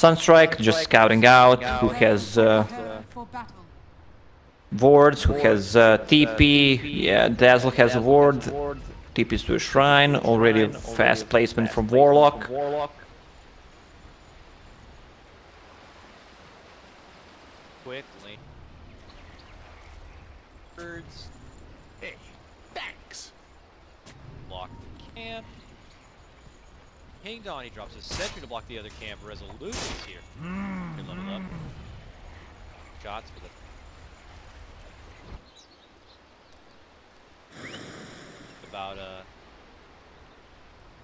Sunstrike just scouting out, who has wards, who has TP. Yeah, Dazzle has a ward. TP's to a shrine. Already fast placement from Warlock. Quickly. Birds. Hey, thanks. Block the camp. King Donnie drops a sentry to block the other camp. Resolution's here. Good level up. Shots for the. About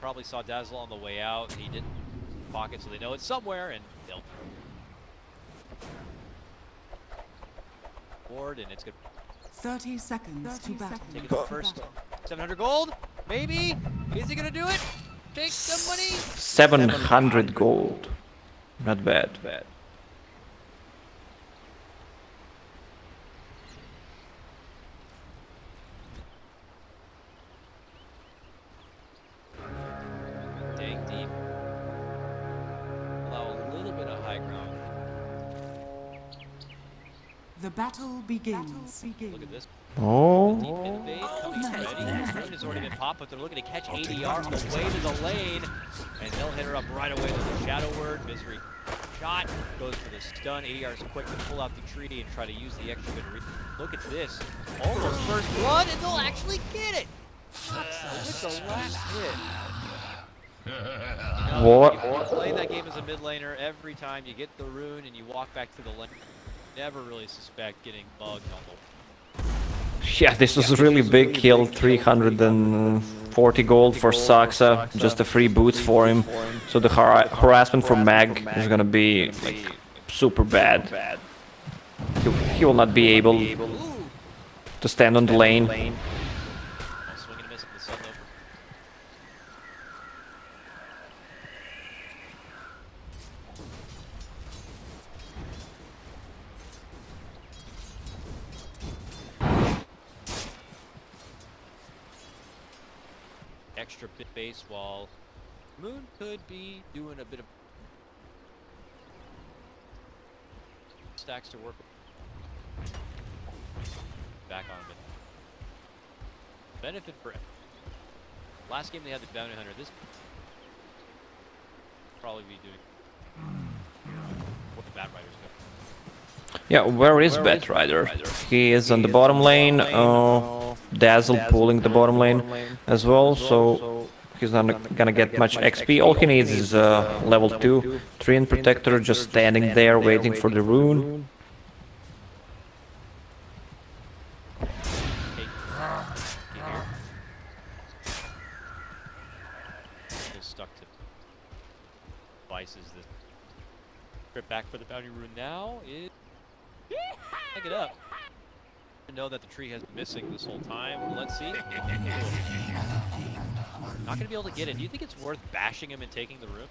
probably saw Dazzle on the way out. He didn't pocket, so they know it's somewhere, and they'll board, and it's good. 30 seconds to battle. Taking the first 700 gold, maybe. Is he gonna do it? Take some money. 700 gold. Not bad. Dig deep. Allow a little bit of high ground. The battle begins. Look at this. Oh. Deep invade coming ready. Rune has already been popped, but they're looking to catch ADR away to the lane. And they'll hit her up right away with a Shadow Word. Misery shot goes for the stun. ADR is quick to pull out the tree and try to use the extra bit of Look at this. Almost first blood, and they'll actually get it. With the last hit. What? You play that game as a mid laner every time you get the rune and you walk back to the lane. Never really suspect getting bugged on the. Yeah, this was a really big kill. 340 gold for Saksa. Just a free boots for him. So the harassment from Mag is gonna be like super bad. He will not be able to stand on the lane. Swing and a miss at the sun though. Extra bit base while Moon could be doing a bit of stacks to work with. Back on a bit. Benefit for last game they had the bounty hunter. This probably be doing what the Bat Riders go. Yeah, where is Bat Rider? He is on the bottom lane. Dazzle pulling the bottom lane as well, so he's not gonna get much XP. All he needs is level 2 Treant Protector, just standing there waiting for the rune. Stuck to devices. The trip back for the bounty rune now is pick it up. Know that the tree has been missing this whole time. Let's see. Not gonna be able to get it. Do you think it's worth bashing him and taking the rune?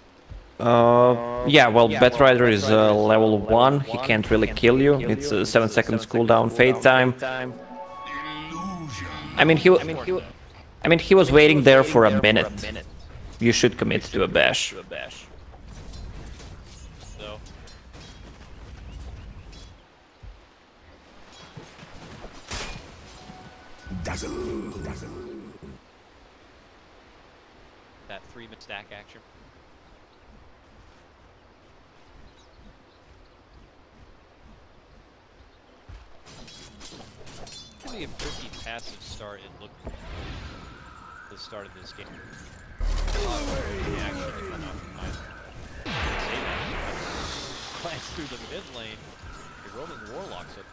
Yeah, well, Bat Rider is level 1. He can't really kill you. It's a 7 seconds cooldown fade time. I mean, he was waiting there for a minute. You should commit to a bash. So. Dazzle. That 3-minute stack action. Could be a pretty passive start and look the start of this game. Glance through the mid lane. You're rolling Warlocks up.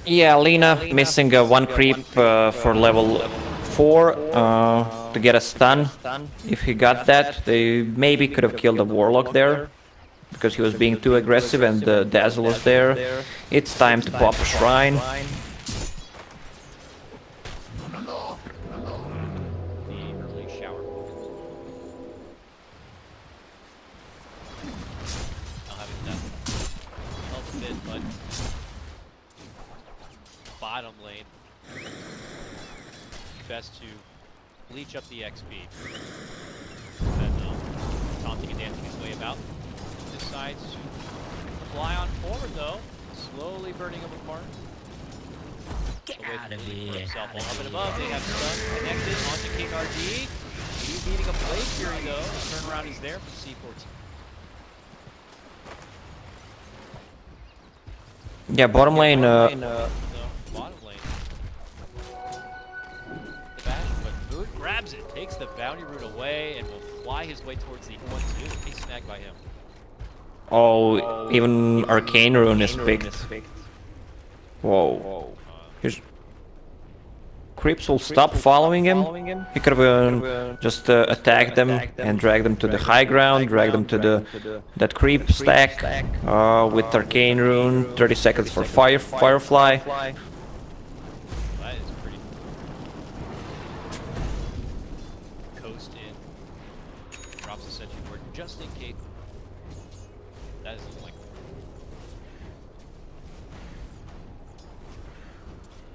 Yeah, Lina missing one creep for level 4 to get a stun. If he got that, they maybe could have killed the Warlock there, because he was being too aggressive and Dazzle was there. It's time to pop a Shrine. Bottom lane. Best to bleach up the XP. Then taunting and dancing his way about. decides to fly on forward though, slowly burning him apart. Get out of here. Up and above, they have stun connected onto King RG. He's needing a Blade Fury though. Turnaround is there for C14. Yeah, bottom lane. Bottom lane. The bash, but Moon grabs it, takes the bounty rune away, and will fly his way towards the 1-2. He's snagged by him. Oh, even Arcane Rune is picked. Whoa. Here's... Creeps will stop following him. He could have just attacked them and dragged them to the high ground, drag them to that creep stack with Arcane Rune. 30 seconds for Firefly. That is pretty. Coast in. Drops a sentry ward just in case. That is like.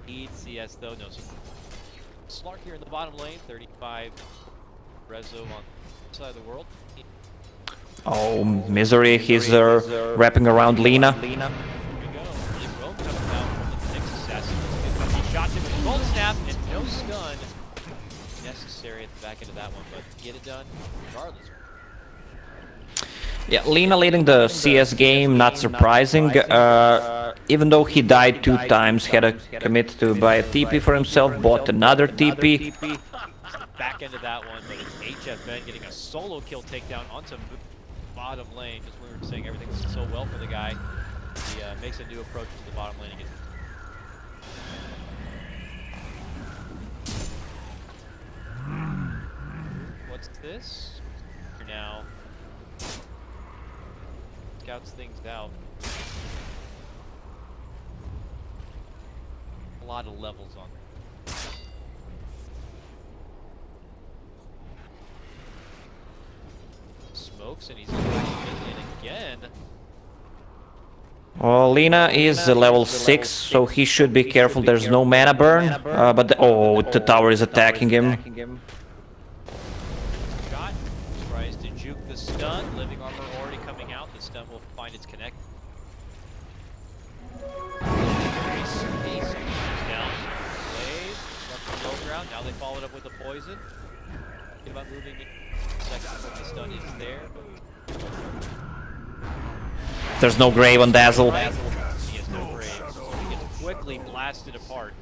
Need CS though, no. Slark here in the bottom lane, 35 Rezo on the side of the world. Oh, Misery, he's wrapping around Lina. Here we go. Really well coming out from the next assassin. He shots him with a gold snap and no stun necessary at the back end of that one, but get it done regardless. Yeah, Lina leading the CS game, not surprising. Even though he died 2 times, had to commit to buy a TP for himself, bought another TP. Back end of that one, but it's HFN getting a solo kill takedown onto bottom lane. Just when we were saying everything was so well for the guy, he makes a new approach to the bottom lane and gets. What's this? Now scouts things out. A lot of levels on there. Smokes and he's going in again. Well, Lina is level 6, so he should be careful. There's no mana burn, but the tower is attacking him. Shot tries to juke the stun. Living armor already coming out. The stun will find its connect. Down. Blaze. Left the low ground. Now they followed up with the poison. Think about moving in. Second before the stun is there. There's no grave on Dazzle. He has no grave, so he gets quickly blasted apart.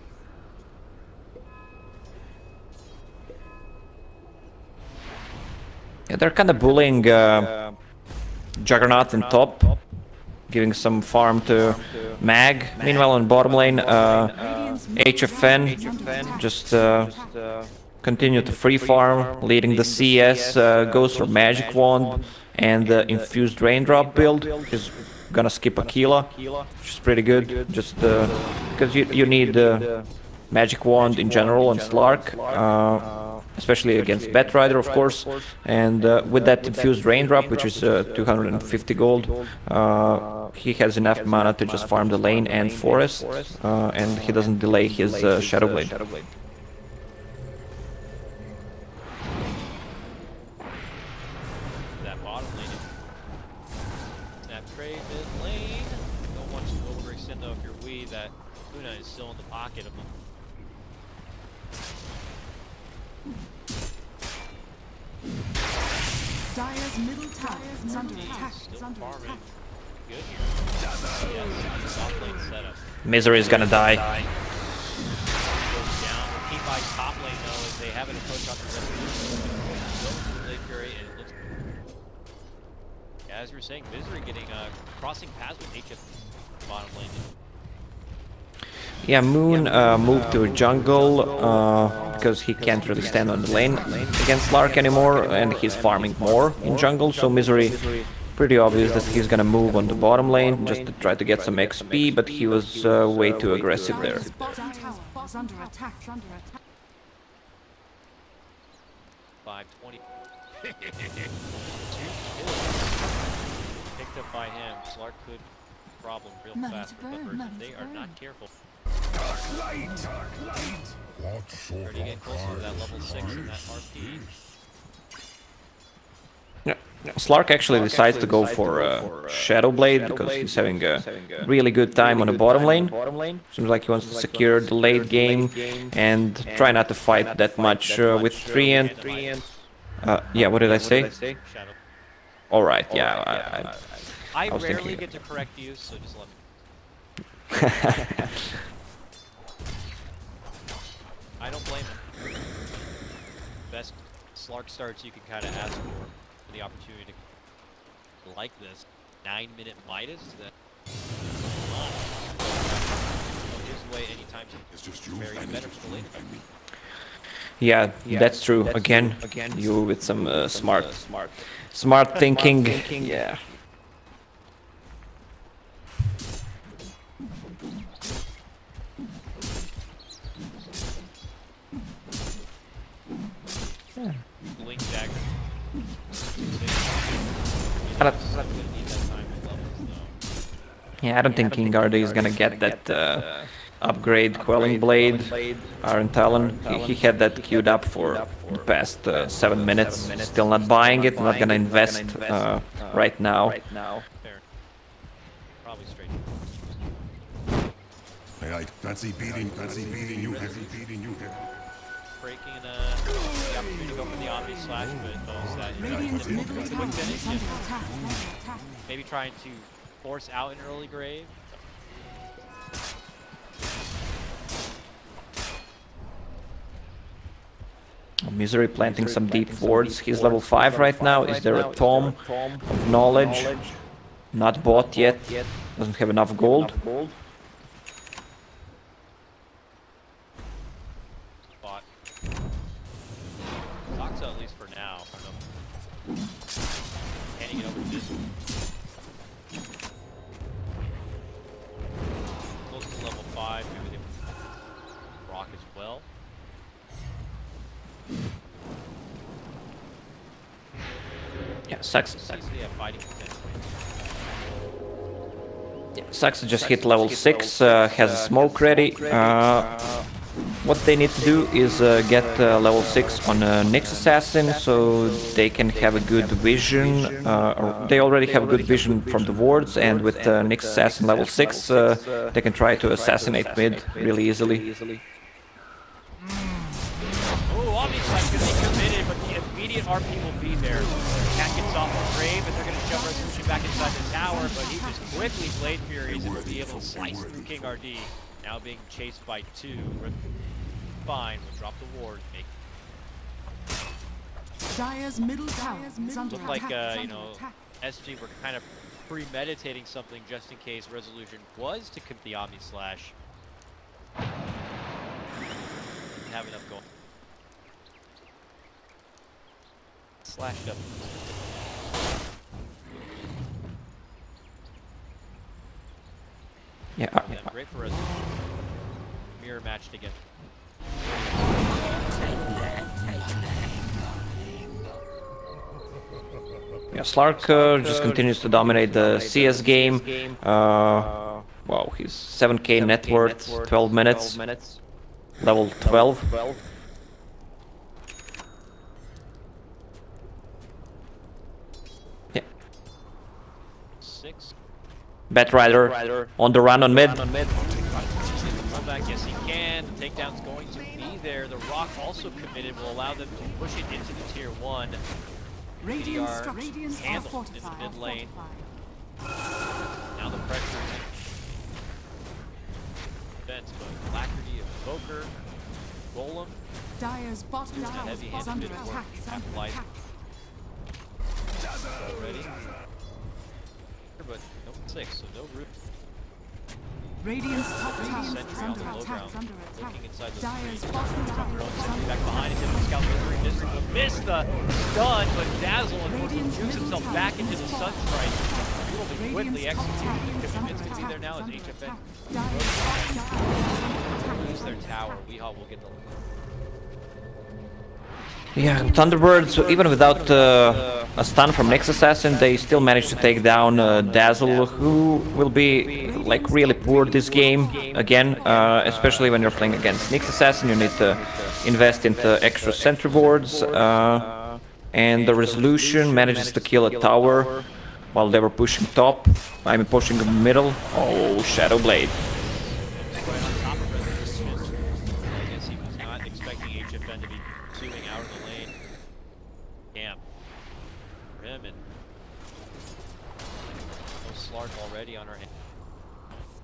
Yeah, they're kind of bullying Juggernaut in top, giving some farm to Mag. Meanwhile, on bottom lane, HFN just continue to free farm, leading the CS, goes for Magic Wand and the Infused Raindrop build. He's gonna skip Aquila, which is pretty good, just because you need Magic Wand in general on Slark, especially against Batrider, of course, and with that Infused Raindrop, which is 250 gold, he has enough mana to just farm the lane and forest, and he doesn't delay his Shadow Blade. That bottom lane. Snap trade mid lane. Don't want to overextend though if you're Wii. That Luna is still in the pocket of them. Dire's middle tower is under attack. Still farming. Good here. Yes, soft lane setup. Misery is gonna die. Goes down. We'll keep by top lane though as they have an approach on the Blade Fury and it looks. As you were saying, Misery getting crossing paths with HF bottom lane. Yeah, Moon moved to jungle because he can't really stand on the lane against Lark anymore, and he's farming more in jungle, so Misery, pretty obvious that he's gonna move on the bottom lane just to try to get some XP, but he was way too aggressive there. Bottom tower is under attack. 520. Picked up by him. Slark could problem real fast with the person. They are not careful. Dark light. Already getting closer to that level 6 and that RP. Yeah, Slark actually decides to go for Shadow Blade because he's having a really good time on the bottom lane. Seems like he wants to secure the late game and try not to fight that much with 3 and... yeah, what did I say? Alright, yeah. I was rarely thinking get to correct you, so just let me. I don't blame him. Best Slark starts you can kind of ask for the opportunity to like this 9-minute Midas that gives away anytime very better for the late. Yeah, that's true. Again, you with some smart thinking. Yeah. Blink dagger. Yeah, I don't think King Arda is gonna get that upgrade Quelling Blade, Iron Talon. He had that queued up for the past 7 minutes. Still not buying it, not gonna invest right now. Fair. Probably straight. Hey, fancy beating you, Breaking the opportunity to go for the Omni Slash, but knows that Radiant's middle quick tower finish. is under attack. Maybe trying to force out an early grave. Misery planting some deep wards. He's level 5 right now. Is there a Tome of Knowledge? Not bought yet. Doesn't have enough gold. Spot. Toxa at least for now. Handing it over to this. Close to level 5. Maybe they rock as well. Yeah, sucks. Yeah, fighting potential. Yeah, Sucks just hit level 6, has a smoke ready. What they need to do is get level 6 on Nyx Assassin, so they can have a good vision. Or they already have a good vision from the wards, and with Nyx Assassin level 6, they can try to assassinate mid really easily. Oh, obviously it's going to be committed, but the immediate RP will be there. Cat gets off the grave, and they're going to shove Resolution back inside the tower, but he just quickly Blade Furies and will be able to slice through King RD. Now being chased by 2. Fine, we'll drop the ward. Dire's middle tower is under Looked like, attack. you know, SG were kind of premeditating something just in case Resolution was to commit the Omni Slash. Have enough going. Slashed up. Yeah. Great for Resolution. Mirror matched again. Yeah, Slark just continues to dominate the CS game. Wow, he's 7k net worth, 12 minutes, level 12. Yeah. 6. Batrider on the run on mid. Back, yes he can. The takedown's going to be there. The rock also committed will allow them to push it into the tier 1. Radiant ADR structures are handled in the fortified. mid lane. Now the pressure is in defense, but Alacrity of Evoker, Golem, Dire's bottom tower heavy is handed under bit of work. attack. Capitalize already. But no 6, so no root. Radiant's top tower is Sentry on under the low attack. ground. Looking inside the Dire's screen. bottom tower is under Back behind him, the scout misery missed the stun, but Dazzle unfortunately moves himself back into the Sunstrike. Will be quickly executed. Commitments can be there now as HFN lose their tower. Weehaw will get the Yeah, Thunderbirds, even without a stun from Nyx Assassin, they still managed to take down Dazzle, who will be like really poor this game again, especially when you're playing against Nyx Assassin. You need to invest into extra sentry boards. and the Resolution manages to kill a tower while they were pushing top. I mean pushing the middle. Oh, Shadow Blade. Right on top of Resolution. I guess he was not expecting HFN to be pursuing out of the lane. Damn. For him and no Slark already on our hand.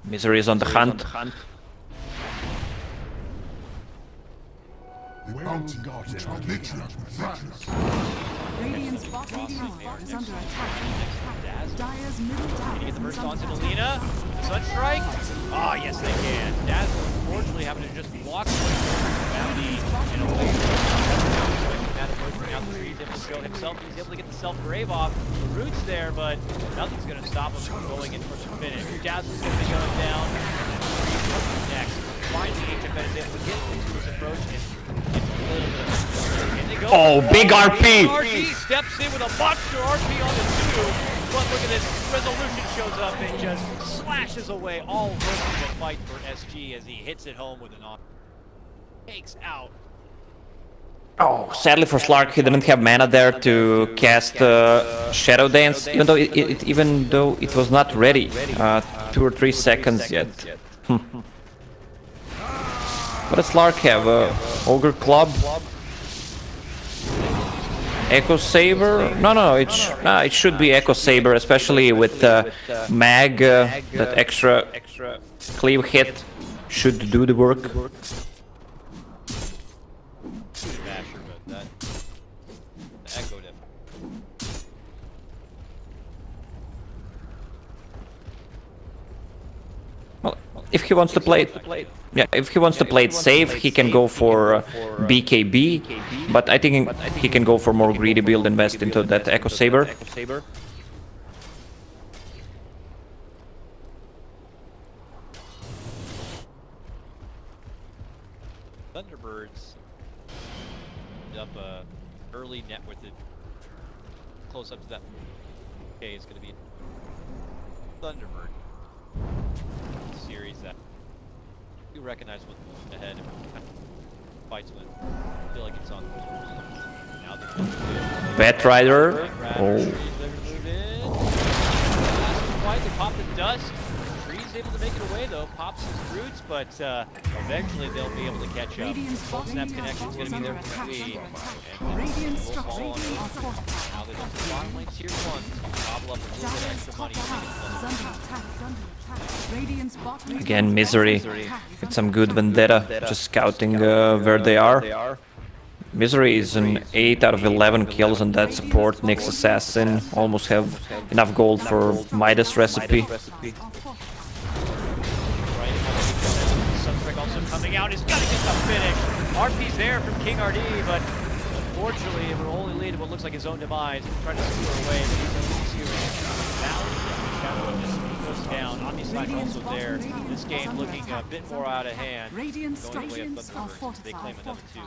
Misery is on the hunt. The bounty guardian literally runs. Radiant's bottom tower is under attack. Dire's middle tower Can you get the is burst under onto attack. Melina? Sunstrike? Oh, yes they can. Dazzle, unfortunately, having to just walk away from Bounty in a way. That approaching out the trees, able to show himself. He's able to get the self-grave off. The root's there, but nothing's going to stop him from going in for the finish. Dazzle's going to be going down. Next. Finally, HFN is able to get into his approach and get a little bit of... And they go. Oh, big RP! RP steps in with a monster RP on the 2. But look at this, Resolution shows up and just slashes away all hope of the fight for SG as he hits it home with an on. Takes out. Oh, sadly for Slark, he didn't have mana there to cast Shadow Dance, even though it was not ready. 2 or 3 seconds yet. What does Slark have? Ogre Club? Echo Saber? No, it should be Echo Saber, especially with Mag. That extra cleave hit should do the work. Basher, but that echoed him. Well, if he wants to play it, yeah, if he wants to play it safe, he can go for BKB, but I think he can go for more greedy build, invest into that Echo Saber. Thunderbirds up early net with it. Close up to that. Okay, it's going to be Thunderbird series that you recognize what's ahead and fights when I feel like it's on. Now the Bat Rider. Oh. They pop the dust. Tree's able to make it away though. Pops his roots, but eventually they'll be able to catch up. Full snap connection's going to be there for Tree. Radiant structures are fortified. Now they look to bottom lane tier 1 to gobble up a little bit Dire's extra top money. tower is under attack. Radiant's bottom Again, tower Misery is under attack. with some good Vendetta, just scouting where they are. Misery is an 8 out of 11 kills on that support. Nyx Assassin almost have enough gold for Midas recipe. Sunstrike also coming out. He's got to get the finish. RP's there from King RD, but unfortunately it would only lead to what looks like his own demise. Trying to skewer away, but he's only skewering. Shadow just goes down. Omni-Slash also there. This game looking a bit more out of hand. Radiant Going away at structures are Thunderbirds. They claim fortified. another 2.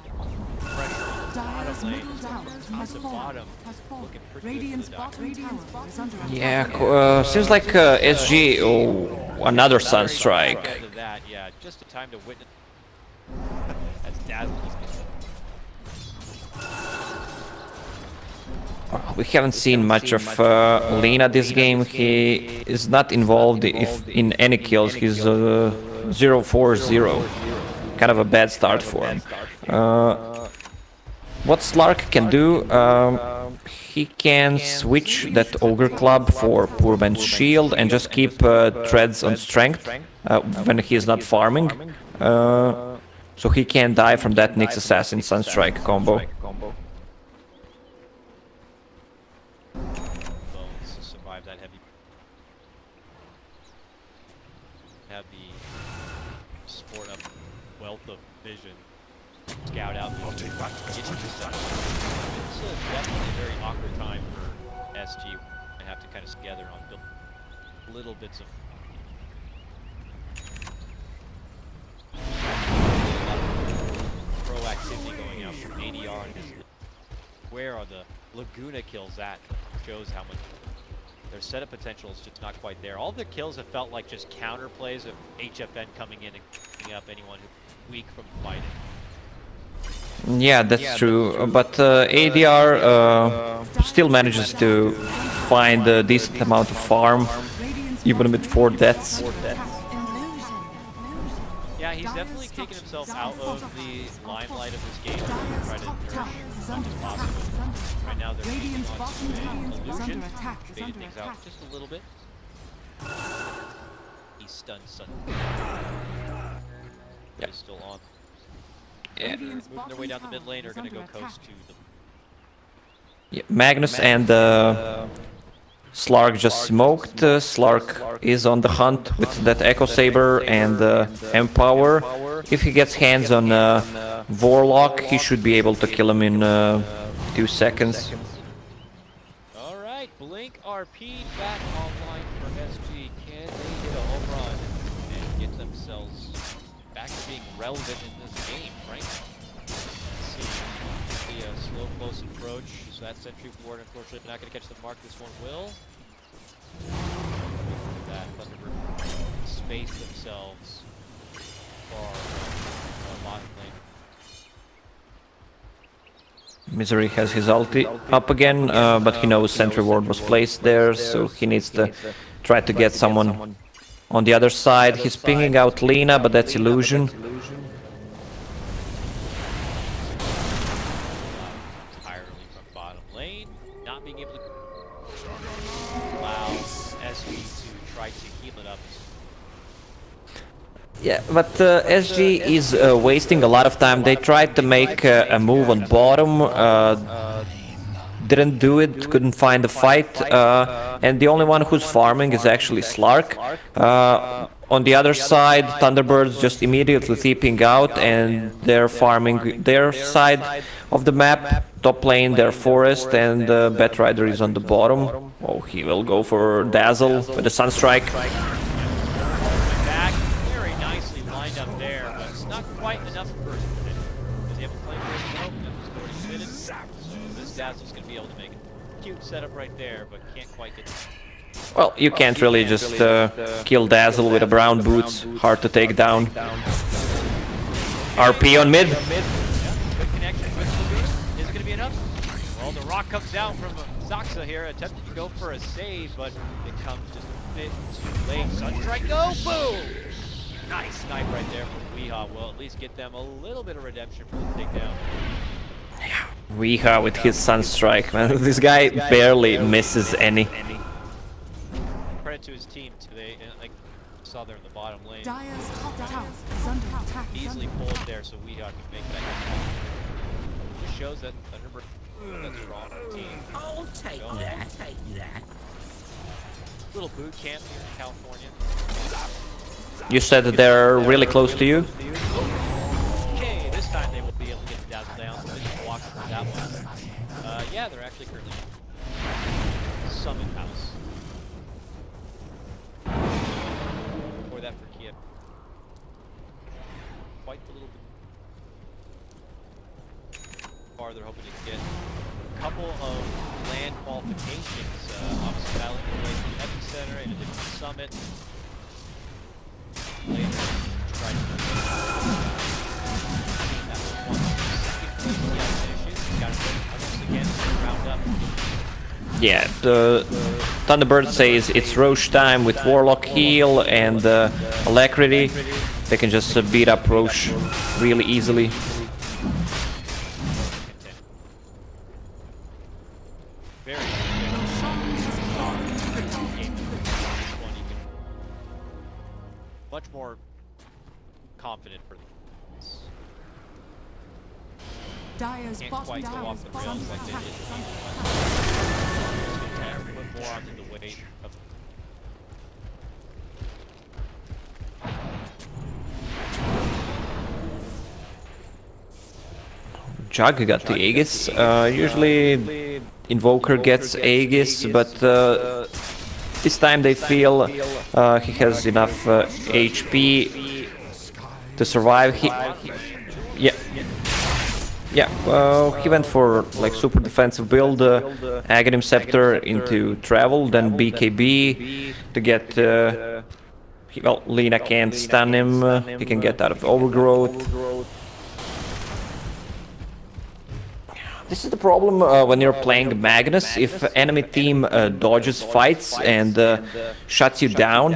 Pressure on the Dire's bottom lane. middle tower Top has to fallen. bottom. Looking pretty Radiant's good for the Doctor. bottom tower is under attack. Yeah, seems like SG. Oh, another Sunstrike. Because of that, yeah, just a time to witness. As Dazzle just gets We haven't seen much of Lina this game. He is not involved in any kills. He's 0-4-0. Kind of a bad start for him. What Slark can do, he can switch that Ogre Club for Poor Man's Shield and just keep treads on strength when he is not farming. So he can die from that Nyx Assassin Sunstrike combo. bones to survive that heavy. Have the sport up wealth of vision. Scout out. Get to the sun. It's definitely a very awkward time for SG. I have to kind of together on build little bits of proactivity going out from ADR and his. Where are the Laguna kills at? Shows how much their setup potential is just not quite there. All their kills have felt like just counter plays of HFN coming in and picking up anyone who's weak from fighting. Yeah, that's true. But ADR still manages to find a decent amount of farm, even with 4 deaths. Yeah, he's definitely taken himself out of the limelight of this game to try to nourish as much as possible. Right now they're taking on some illusion, faded things out just a little bit. He's stunned suddenly. Yep. He's still on. Yeah. Moving their way down the mid lane are going to go coast to the... Yeah, Magnus and Slark just smoked. Slark is on the hunt with that Echo Saber and Empower. If he gets hands on Warlock, he should be able to kill him in 2 seconds. Alright, Blink RP back online for SG. Can they hit a home run and get themselves back to being relevant in this game, right? Let's see the slow close approach. So that sentry ward, unfortunately, not going to catch the mark. This one will. That Thunderbird space themselves far bottom lane. Misery has his ulti up again, but he knows sentry ward was placed there, so he needs to try to get someone on the other side. He's pinging out Lina, but that's illusion. Entirely from bottom lane, not being able to allow SG to try to heal it up. Yeah, but SG is wasting a lot of time. They tried to make a move on bottom, didn't do it, couldn't find the fight, and the only one who's farming is actually Slark. On the other side, Thunderbirds just immediately TPing out, and they're farming their side of the map. Top lane, their forest, and Batrider is on the bottom. Oh, he will go for Dazzle with the Sunstrike. Back very nicely lined up there, but it's not quite enough for him. Does he have a flame break? Nope, nothing's already committed. So this Dazzle's going to be able to make a cute setup right there, but can't quite get. Well, you can't really just kill Dazzle with a brown boots. Hard to take down. RP on mid. Good connection with the boost. Is it going to be enough? Well, the rock comes down from Saxa here, attempting to go for a save, but it comes just a bit too late. Sunstrike, go! Boom! Nice snipe right there from Weehaw. Will at least get them a little bit of redemption for the takedown. Weehaw with his Sunstrike, man. This guy barely misses any. Credit to his team today, like saw there in the bottom lane. Dire's top tower is under attack. Easily pulled there, so Weehaw can make that. Just shows that Thunderbird that's strong team. I'll take that, take that. Little boot camp here in California. You said that they're really close to you? Okay, this time they will be able to get the Dazzle down, so they just walk through that one. Yeah, they're actually currently Summit House. For that for Kiev. Quite a little bit far they're hoping to get. A couple of land qualifications, obviously battling their way through Epicenter and a different summit. Later, try to that was one second place finishes. Got to almost again round up. Yeah, the Thunderbird says it's Roche time with Warlock heal and Alacrity. They can just beat up Roche really easily. Very much more confident for this. Dire's Can't bottom quite go tower off is the rails under like they attack. did. Put more onto the weight of Jug got the Aegis. Usually Invoker gets Aegis, but this time they feel he has enough HP to survive. Yeah, he went for like super defensive build, Aghanim Scepter into Travel, then BKB to get... well, Lina can't stun him, he can get out of Overgrowth. This is the problem when you're playing Magnus. If enemy team dodges fights and shuts you down,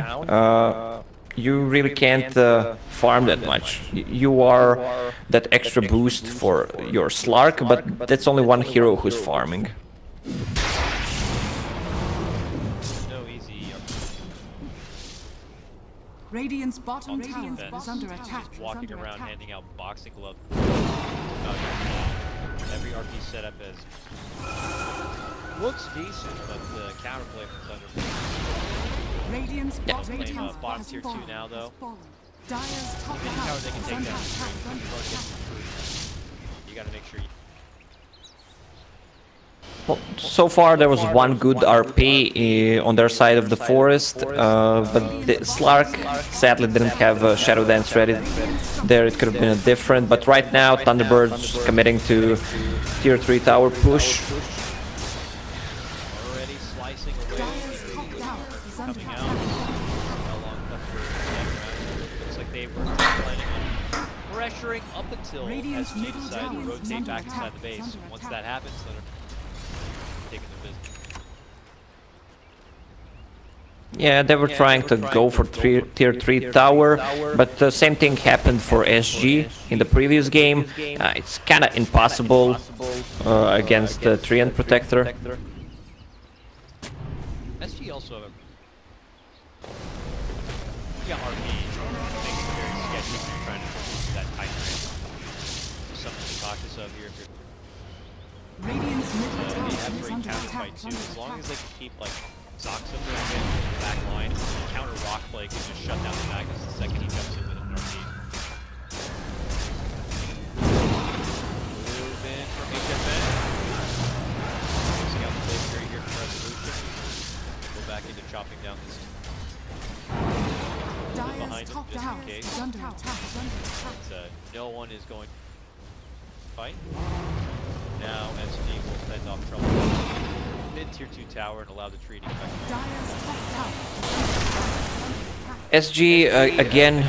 you really can't farm that much. You are that extra boost for your Slark, but that's only one hero who's farming. Radiant's bottom tower is under attack. Walking around handing out boxing gloves. Every RP setup is looks decent, but the counterplay from Thunderbirds. Radiant's bottom tower bottom tier 2 now though. Dyer's top Any tower they can is take under down. attack. You gotta make sure you. Well, so far there was one good RP on their side of the forest, but the Slark sadly didn't have a Shadow Dance ready. There it could have been different, but right now Thunderbirds committing to tier 3 tower push. Already slicing away. Dyer's top tower is under Coming out. attack. How long looks like they were planning on pressuring up until Radiant's SG middle decided to tower is rotate under back attack. inside the base. It's under Once attack. that happens, they're taking the business. Yeah, they were trying to go for tier 3 tower, but the same thing happened for SG in the previous game. It's kinda impossible against the Treant Protector. SG also have a RP makes it very sketchy when you're trying to do that tight range. Something to be cautious of here. If you're, Radiant's middle they tower have is great under counter attack. fight too. As long as they can keep like Zoxa for a bit in the back line, counter rock play can just shut down the Magnus the second he jumps in with an RP. Move in from HFN. Mixing out the play carry here for Resolution. Go back into chopping down this. Dyer's Behind him, top just tower in case. is under attack. No one is going to fight. Now SD will fend off trouble. Mid tier 2 tower and allow the treating effect. Dyer's top tower. SG again,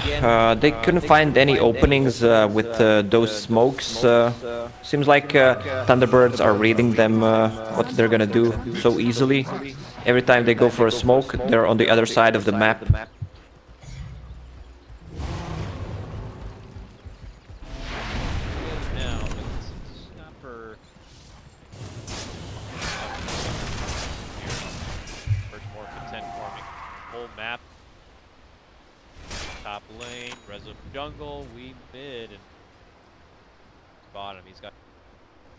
they couldn't find any openings with those smokes. Seems like Thunderbirds are reading them what they're gonna do so easily. Every time they go for a smoke, they're on the other side of the map. Now, Snapper. More content farming. Whole map. Top lane, Rezo jungle, we mid, and bottom. He's got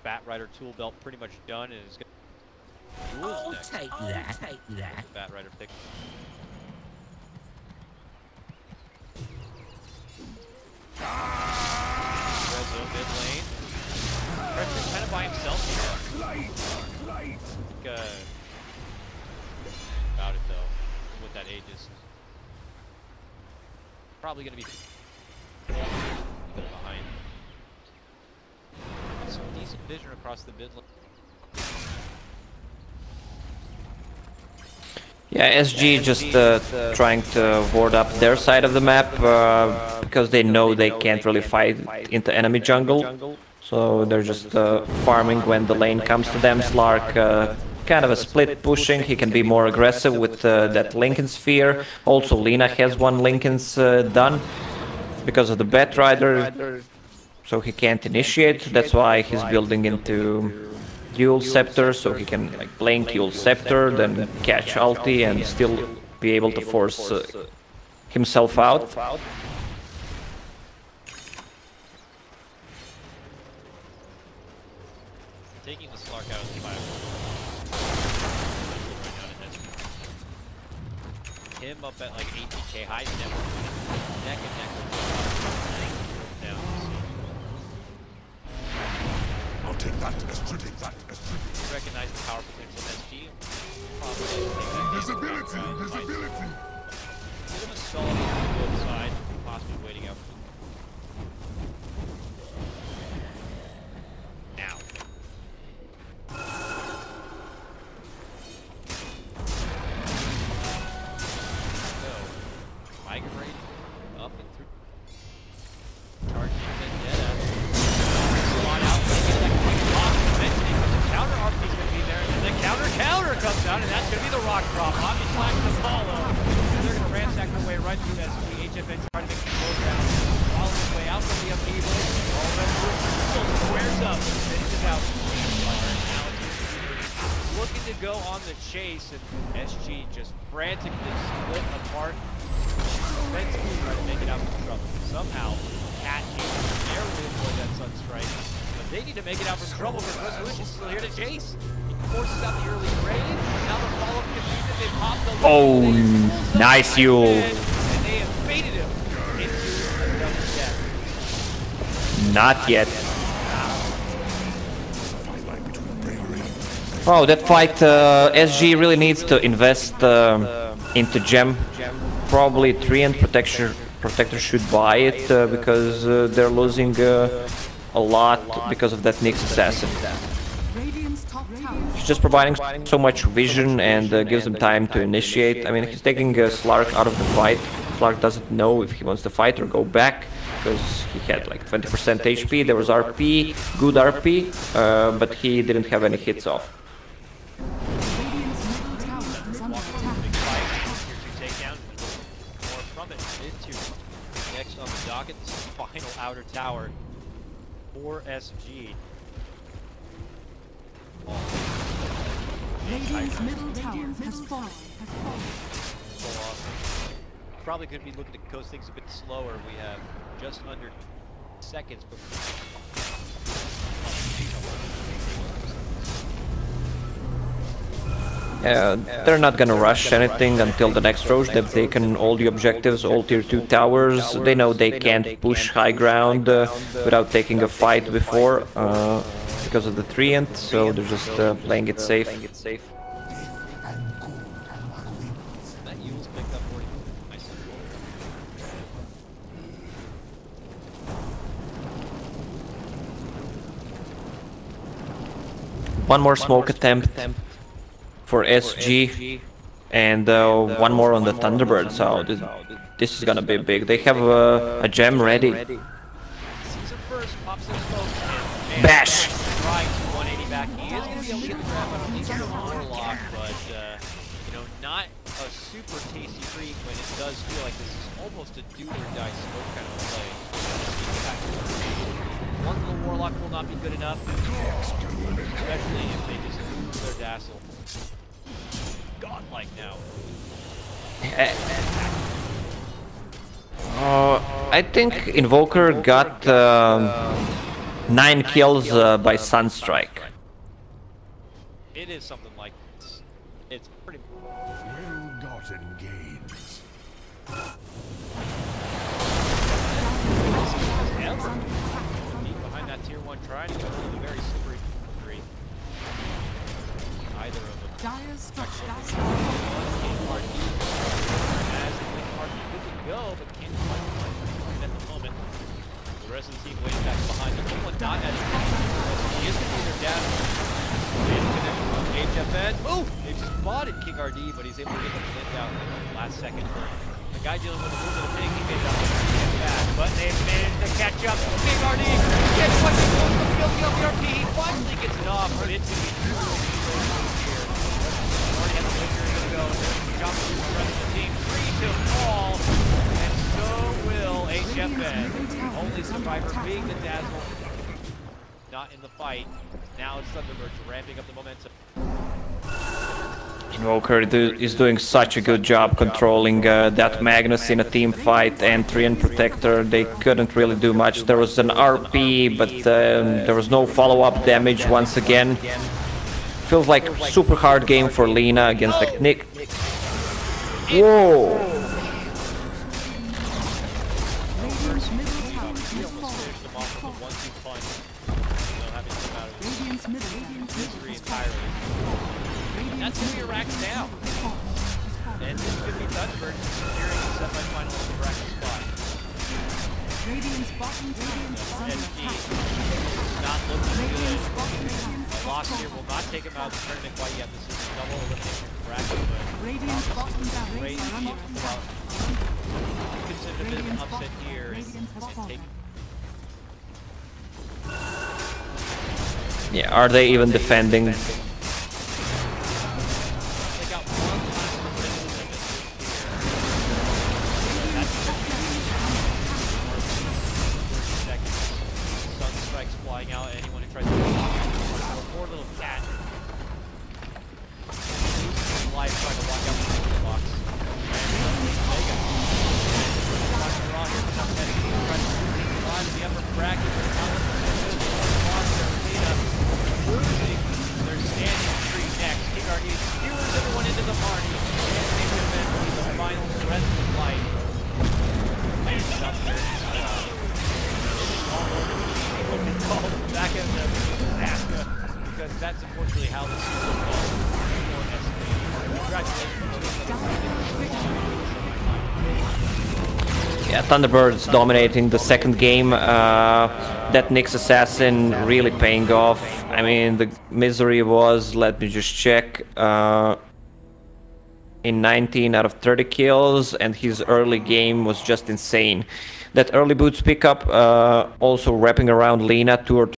Bat Rider tool belt pretty much done, and he's got I'll take that. Take that. Bat Rider pick. Rezo mid lane. Pressure's kind of by himself here. About it though, with that Aegis. Probably gonna be a bit behind. Some decent vision across the mid lane. Yeah, SG just trying to ward up their side of the map because they know they can't really fight into enemy jungle. So they're just farming when the lane comes to them. Slark kind of a split pushing, he can be more aggressive with that Lincoln Sphere. Also Lina has one Lincoln's done because of the Bat Rider, so he can't initiate. That's why he's building into Dual Scepter, so he can like blink Dual Scepter, then catch ulti and still be able to force himself out. Taking the Slark out of the fire. Him up at like 18k high network. Neck and neck. Down. I'll take that as tribute. That as tribute. Recognize the power potential of SG. Probably take that Visibility. Visibility. Get him a solid on both sides, possibly waiting out. Now. So, migrate up defense trying to make the slow down. Follow his way out from the upheaval. All red still squares up and finishes out. Now it's looking to go on the chase, and SG just frantically split apart. Defensively trying to make it out from trouble. Somehow, Cat can narrowly avoid that Sunstrike. But they need to make it out from trouble because Resolution's still here to chase. He forces out the early raid. Now the follow-up confusion. They pop the Oh, nice Yule. And they have baited him into another death. Not yet. Oh, that fight, SG really needs to invest into gem. Probably Treant Protector should buy it because they're losing a lot because of that Nyx Assassin. He's just providing so much vision and gives them time to initiate. I mean, he's taking Slark out of the fight. Slark doesn't know if he wants to fight or go back because he had like 20% HP. There was RP, good RP, but he didn't have any hits off. Next on the docket, this final outer tower for SG. Radiant's middle tower has fallen. So awesome. Probably could be looking to coast things a bit slower. We have just under seconds before. They're not gonna rush anything until the next roach. They've taken all the objectives, all tier 2 towers. They know they can't push high ground without taking a fight before because of the Treant, so they're just playing it safe. That Yule's picked up for you. Nice. One more smoke attempt for SG, and one more on the Thunderbirds. So this is gonna be big. They have a gem ready. Bash! Trying to 180 back. He is going to be able to get the grab on at least the Warlock, but you know, not a super tasty treat when it does feel like this is almost a do or die smoke kind of play. One little Warlock will not be good enough, especially if they just lose their Dazzle. Godlike now. I think Invoker got 9 kills by Sunstrike. It is something like this. It's pretty. Well-gotten gains. Deep behind that tier 1 trying to go to the very slippery 3. Either of them. Dire's structure. As good to go, but can't quite find it at the moment. The rest of the team waiting back behind. The only one not as he is going to be their dad. HFN. Oh! They've spotted King RD, but he's able to get the flint out in the last second. The guy dealing with a little bit of ping, he made that back, but they've managed to catch up. King RD gets what he wants to kill the RP. He finally gets it off, but it's going to be here. Already has a victory to go. Jump through the rest of the team. 3 to fall, and so will HFN. Only survivor being the Dazzle. Not in the fight. Now it's Thunderbirds ramping up the momentum. Invoker is doing such a good job controlling that Magnus in a team fight, and Treant Protector. They couldn't really do much. There was an RP, but there was no follow-up damage once again. Feels like super hard game for Lina against like Nick. Whoa! That's going to be a rack down. And this could be Thunderbirds securing the semi-final of the bracket spot. Radiant's bottom tower is under SG attack. not looking Radiant's good. bottom tower A loss here will not take him out of the tournament quite yet. This is a double elimination bracket, but Radiant's bottom tower great is under team. attack. Consider a bit of an upset here and take. Yeah, are they even defending? bracket. Losing their standing tree next. King Arcade skewers everyone into the party. And they will eventually the final threat of life. Back in the Alaska, because that's unfortunately how this is called. Yeah, Thunderbirds dominating the second game. That Nyx Assassin really paying off. I mean, the misery was, let me just check, in 19 out of 30 kills, and his early game was just insane. That early boots pickup, also wrapping around Lina 2 or